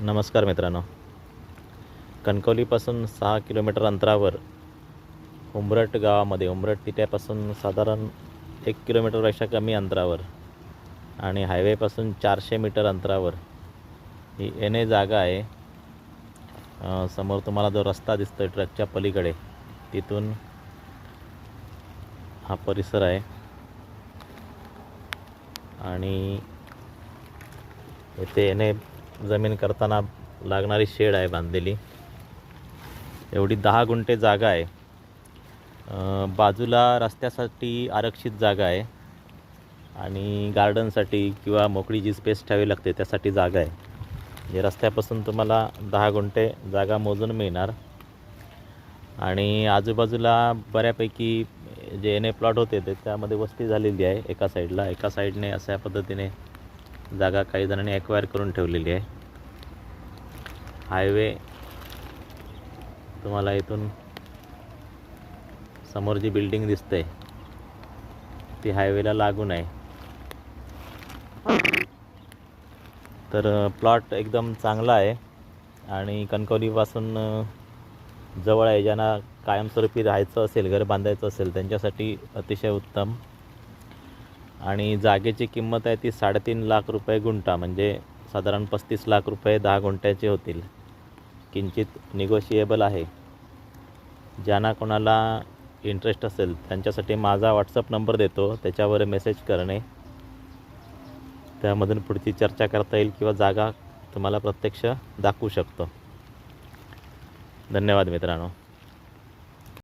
नमस्कार मित्रांनो. कणकवलीपासून 6 किलोमीटर अंतरावर उंबरठ गावामध्ये उंबरठ तिट्यापासून साधारण 1 किलोमीटरपेक्षा कमी अंतरावर आणि हायवेपासून 400 मीटर अंतरावर ही एने जागा आहे. समोर तुम्हाला जो रस्ता दिसतोय ट्रकच्या पलीकडे, तिथून हा परिसर आहे आणि इथे एने जमीन करताना लागणारी शेड आहे बांधलेली. एवढी 10 गुंठे जागा आहे. बाजूला रस्त्यासाठी आरक्षित जागा आहे आणि गार्डनसाठी किंवा मोकळी जी स्पेस ठेवावी लागते त्यासाठी जागा आहे. म्हणजे रस्त्यापासून तुम्हाला 10 गुंठे जागा मोजून मिळणार आणि आजूबाजूला बऱ्यापैकी जे एने प्लॉट होते ते त्यामध्ये वस्ती झालेली आहे. एका साईडने अशा पद्धतीने जागा काही जणांनी ॲक्वायर करून ठेवलेली आहे. हायवे तुम्हाला इथून समोर जी बिल्डिंग दिसते ती हायवेला लागून आहे. तर प्लॉट एकदम चांगला आहे आणि कणकवलीपासून जवळ आहे. ज्यांना कायमस्वरूपी राहायचं असेल, घर बांधायचं असेल त्यांच्यासाठी अतिशय उत्तम. आणि जागेची किंमत आहे ती 3.5 लाख रुपये गुंठा, म्हणजे साधारण 35 लाख रुपये 10 गुंठ्याचे होतील. किंचित निगोशिएबल आहे. ज्यांना कोणाला इंटरेस्ट असेल त्यांच्यासाठी माझा व्हॉट्सअप नंबर देतो, त्याच्यावर मेसेज करणे, त्यामधून पुढची चर्चा करता येईल किंवा जागा तुम्हाला प्रत्यक्ष दाखवू शकतो. धन्यवाद मित्रांनो.